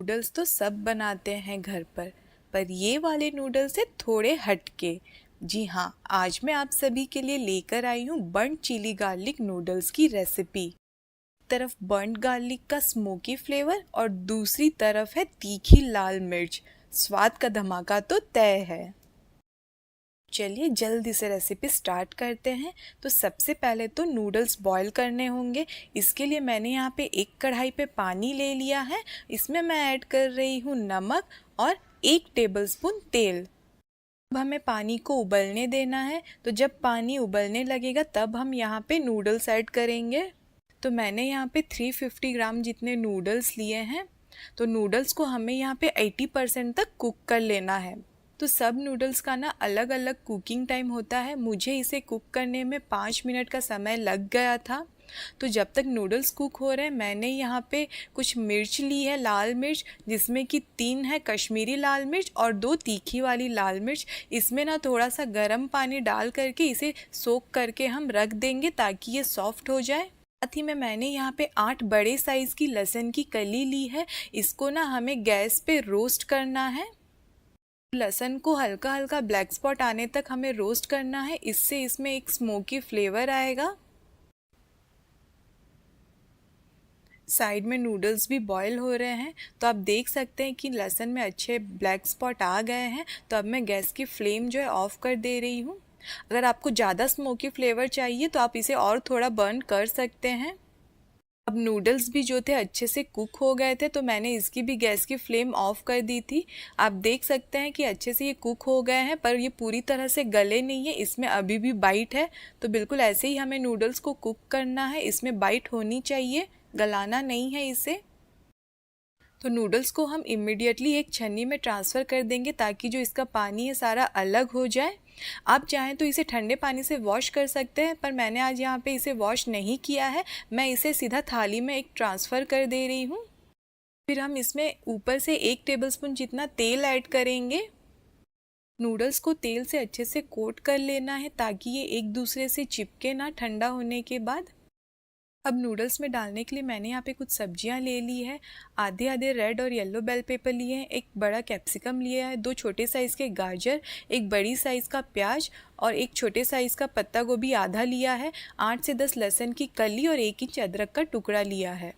Noodles तो सब बनाते हैं घर पर ये वाले नूडल्स है थोड़े हटके। जी हाँ, आज मैं आप सभी के लिए लेकर आई हूँ बर्न्ड चिली गार्लिक नूडल्स की रेसिपी। तरफ बर्न्ड गार्लिक का स्मोकी फ्लेवर और दूसरी तरफ है तीखी लाल मिर्च। स्वाद का धमाका तो तय है। चलिए जल्दी से रेसिपी स्टार्ट करते हैं। तो सबसे पहले तो नूडल्स बॉईल करने होंगे। इसके लिए मैंने यहाँ पे एक कढ़ाई पे पानी ले लिया है। इसमें मैं ऐड कर रही हूँ नमक और 1 टेबलस्पून तेल। अब हमें पानी को उबलने देना है। तो जब पानी उबलने लगेगा तब हम यहाँ पे नूडल्स ऐड करेंगे। तो मैंने यहाँ पे 350 ग्राम जितने नूडल्स लिए हैं। तो नूडल्स को हमें यहाँ पे 80% तक कुक कर लेना है। तो सब नूडल्स का ना अलग अलग कुकिंग टाइम होता है। मुझे इसे कुक करने में 5 मिनट का समय लग गया था। तो जब तक नूडल्स कुक हो रहे हैं मैंने यहाँ पे कुछ मिर्च ली है, लाल मिर्च, जिसमें कि 3 है कश्मीरी लाल मिर्च और 2 तीखी वाली लाल मिर्च। इसमें ना थोड़ा सा गर्म पानी डाल करके इसे सोक करके हम रख देंगे ताकि ये सॉफ्ट हो जाए। साथ ही में मैंने यहाँ पे 8 बड़े साइज़ की लहसुन की कली ली है। इसको ना हमें गैस पे रोस्ट करना है। लहसुन को हल्का हल्का ब्लैक स्पॉट आने तक हमें रोस्ट करना है। इससे इसमें एक स्मोकी फ्लेवर आएगा। साइड में नूडल्स भी बॉईल हो रहे हैं। तो आप देख सकते हैं कि लहसुन में अच्छे ब्लैक स्पॉट आ गए हैं। तो अब मैं गैस की फ्लेम जो है ऑफ़ कर दे रही हूँ। अगर आपको ज़्यादा स्मोकी फ्लेवर चाहिए तो आप इसे और थोड़ा बर्न कर सकते हैं। अब नूडल्स भी जो थे अच्छे से कुक हो गए थे तो मैंने इसकी भी गैस की फ्लेम ऑफ कर दी थी। आप देख सकते हैं कि अच्छे से ये कुक हो गए हैं, पर ये पूरी तरह से गले नहीं है, इसमें अभी भी बाइट है। तो बिल्कुल ऐसे ही हमें नूडल्स को कुक करना है। इसमें बाइट होनी चाहिए, गलाना नहीं है इसे। तो नूडल्स को हम इमिडिएटली एक छन्नी में ट्रांसफ़र कर देंगे ताकि जो इसका पानी है सारा अलग हो जाए। आप चाहें तो इसे ठंडे पानी से वॉश कर सकते हैं, पर मैंने आज यहाँ पे इसे वॉश नहीं किया है। मैं इसे सीधा थाली में एक ट्रांसफ़र कर दे रही हूँ। फिर हम इसमें ऊपर से 1 टेबलस्पून जितना तेल ऐड करेंगे। नूडल्स को तेल से अच्छे से कोट कर लेना है ताकि ये एक दूसरे से चिपके ना ठंडा होने के बाद। अब नूडल्स में डालने के लिए मैंने यहाँ पे कुछ सब्जियाँ ले ली है। आधे आधे रेड और येलो बेल पेपर लिए हैं, एक बड़ा कैप्सिकम लिया है, 2 छोटे साइज़ के गाजर, एक बड़ी साइज़ का प्याज और एक छोटे साइज़ का पत्ता गोभी आधा लिया है, 8 से 10 लहसुन की कली और 1 इंच अदरक का टुकड़ा लिया है।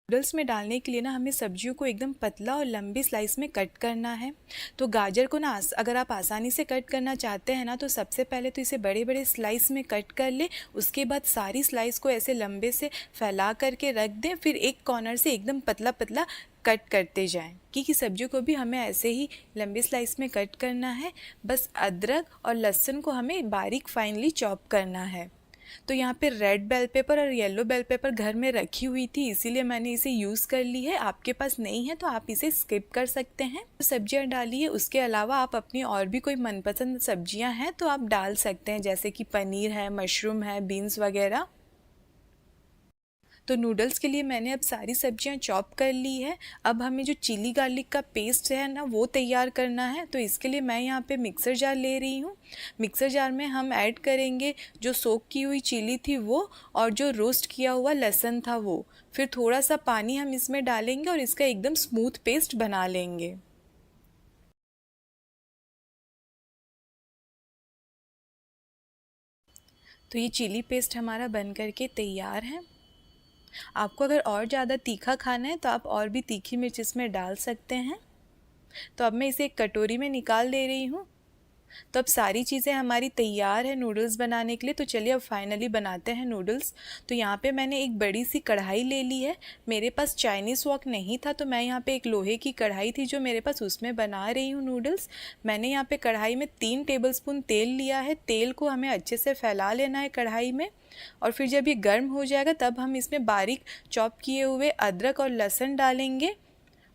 नूडल्स में डालने के लिए ना हमें सब्जियों को एकदम पतला और लंबी स्लाइस में कट करना है। तो गाजर को ना अगर आप आसानी से कट करना चाहते हैं ना तो सबसे पहले तो इसे बड़े बड़े स्लाइस में कट कर ले। उसके बाद सारी स्लाइस को ऐसे लंबे से फैला करके रख दें। फिर एक कॉर्नर से एकदम पतला पतला कट करते जाएं, क्योंकि सब्जियों को भी हमें ऐसे ही लंबी स्लाइस में कट करना है। बस अदरक और लहसुन को हमें बारीक फाइनली चॉप करना है। तो यहाँ पे रेड बेल पेपर और येलो बेल पेपर घर में रखी हुई थी, इसीलिए मैंने इसे यूज़ कर ली है। आपके पास नहीं है तो आप इसे स्किप कर सकते हैं। तो सब्जियाँ डालिए, उसके अलावा आप अपनी और भी कोई मनपसंद सब्जियाँ हैं तो आप डाल सकते हैं, जैसे कि पनीर है, मशरूम है, बीन्स वगैरह। तो नूडल्स के लिए मैंने अब सारी सब्जियां चॉप कर ली है। अब हमें जो चिली गार्लिक का पेस्ट है ना वो तैयार करना है। तो इसके लिए मैं यहाँ पे मिक्सर जार ले रही हूँ। मिक्सर जार में हम ऐड करेंगे जो सोक की हुई चिली थी वो, और जो रोस्ट किया हुआ लहसुन था वो। फिर थोड़ा सा पानी हम इसमें डालेंगे और इसका एकदम स्मूथ पेस्ट बना लेंगे। तो ये चिली पेस्ट हमारा बन करके तैयार है। आपको अगर और ज़्यादा तीखा खाना है तो आप और भी तीखी मिर्च इसमें डाल सकते हैं। तो अब मैं इसे एक कटोरी में निकाल दे रही हूँ। तो अब सारी चीज़ें हमारी तैयार है नूडल्स बनाने के लिए। तो चलिए अब फाइनली बनाते हैं नूडल्स। तो यहाँ पे मैंने एक बड़ी सी कढ़ाई ले ली है। मेरे पास चाइनीज़ वॉक नहीं था तो मैं यहाँ पे एक लोहे की कढ़ाई थी जो मेरे पास, उसमें बना रही हूँ नूडल्स। मैंने यहाँ पे कढ़ाई में 3 टेबलस्पून तेल लिया है। तेल को हमें अच्छे से फैला लेना है कढ़ाई में, और फिर जब ये गर्म हो जाएगा तब हम इसमें बारीक चॉप किए हुए अदरक और लहसुन डालेंगे,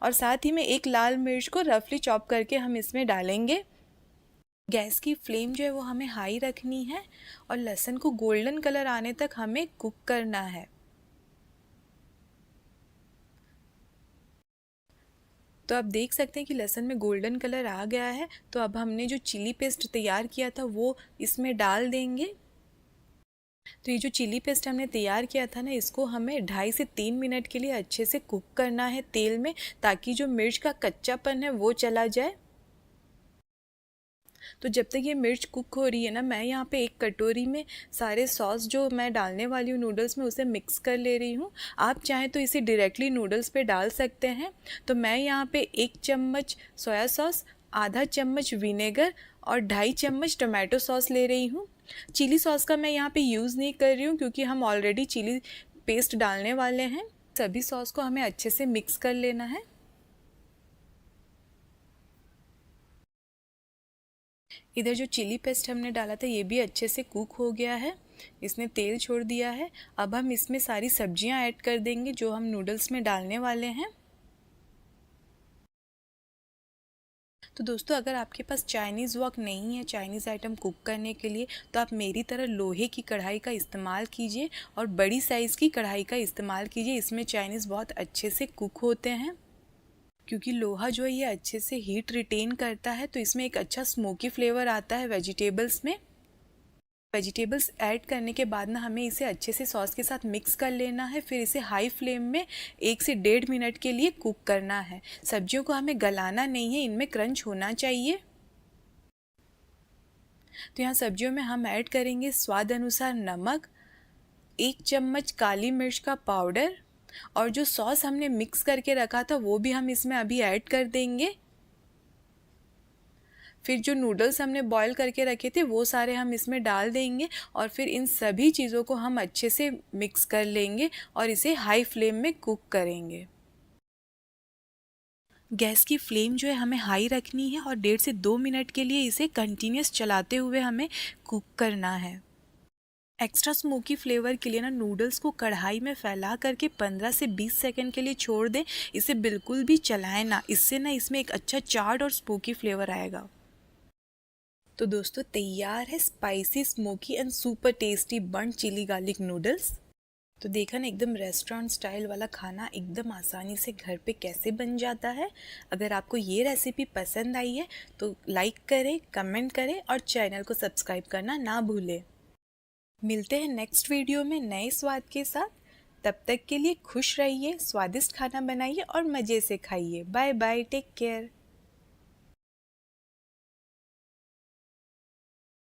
और साथ ही में एक लाल मिर्च को रफली चॉप करके हम इसमें डालेंगे। गैस की फ्लेम जो है वो हमें हाई रखनी है और लहसुन को गोल्डन कलर आने तक हमें कुक करना है। तो आप देख सकते हैं कि लहसुन में गोल्डन कलर आ गया है। तो अब हमने जो चिली पेस्ट तैयार किया था वो इसमें डाल देंगे। तो ये जो चिली पेस्ट हमने तैयार किया था ना, इसको हमें 2.5 से 3 मिनट के लिए अच्छे से कुक करना है तेल में, ताकि जो मिर्च का कच्चापन है वो चला जाए। तो जब तक ये मिर्च कुक हो रही है ना, मैं यहाँ पे एक कटोरी में सारे सॉस जो मैं डालने वाली हूँ नूडल्स में, उसे मिक्स कर ले रही हूँ। आप चाहें तो इसे डायरेक्टली नूडल्स पे डाल सकते हैं। तो मैं यहाँ पे 1 चम्मच सोया सॉस, आधा चम्मच विनेगर और 2.5 चम्मच टमाटो सॉस ले रही हूँ। चिली सॉस का मैं यहाँ पे यूज़ नहीं कर रही हूँ, क्योंकि हम ऑलरेडी चिली पेस्ट डालने वाले हैं। सभी सॉस को हमें अच्छे से मिक्स कर लेना है। इधर जो चिली पेस्ट हमने डाला था ये भी अच्छे से कुक हो गया है, इसने तेल छोड़ दिया है। अब हम इसमें सारी सब्जियां ऐड कर देंगे जो हम नूडल्स में डालने वाले हैं। तो दोस्तों, अगर आपके पास चाइनीज़ वॉक नहीं है चाइनीज़ आइटम कुक करने के लिए, तो आप मेरी तरह लोहे की कढ़ाई का इस्तेमाल कीजिए और बड़ी साइज़ की कढ़ाई का इस्तेमाल कीजिए। इसमें चाइनीज़ बहुत अच्छे से कुक होते हैं, क्योंकि लोहा जो है ये अच्छे से हीट रिटेन करता है। तो इसमें एक अच्छा स्मोकी फ्लेवर आता है वेजिटेबल्स में। वेजिटेबल्स ऐड करने के बाद ना हमें इसे अच्छे से सॉस के साथ मिक्स कर लेना है। फिर इसे हाई फ्लेम में 1 से 1.5 मिनट के लिए कुक करना है। सब्जियों को हमें गलाना नहीं है, इनमें क्रंच होना चाहिए। तो यहाँ सब्जियों में हम ऐड करेंगे स्वाद अनुसार नमक, 1 चम्मच काली मिर्च का पाउडर, और जो सॉस हमने मिक्स करके रखा था वो भी हम इसमें अभी ऐड कर देंगे। फिर जो नूडल्स हमने बॉईल करके रखे थे वो सारे हम इसमें डाल देंगे, और फिर इन सभी चीज़ों को हम अच्छे से मिक्स कर लेंगे और इसे हाई फ्लेम में कुक करेंगे। गैस की फ्लेम जो है हमें हाई रखनी है और 1.5 से 2 मिनट के लिए इसे कंटिन्यूस चलाते हुए हमें कुक करना है। एक्स्ट्रा स्मोकी फ्लेवर के लिए ना नूडल्स को कढ़ाई में फैला करके 15 से 20 सेकंड के लिए छोड़ दें। इसे बिल्कुल भी चलाएं ना, इससे ना इसमें एक अच्छा चाट और स्मोकी फ्लेवर आएगा। तो दोस्तों, तैयार है spicy, smoky and super tasty burned chilli garlic noodles. तो देखा ना, एकदम रेस्टोरेंट स्टाइल वाला खाना एकदम आसानी से घर पे कैसे बन जाता है। अगर आपको ये रेसिपी पसंद आई है तो लाइक करें, कमेंट करें और चैनल को सब्सक्राइब करना ना भूलें। मिलते हैं नेक्स्ट वीडियो में नए स्वाद के साथ। तब तक के लिए खुश रहिए, स्वादिष्ट खाना बनाइए और मज़े से खाइए। Bye bye, take care.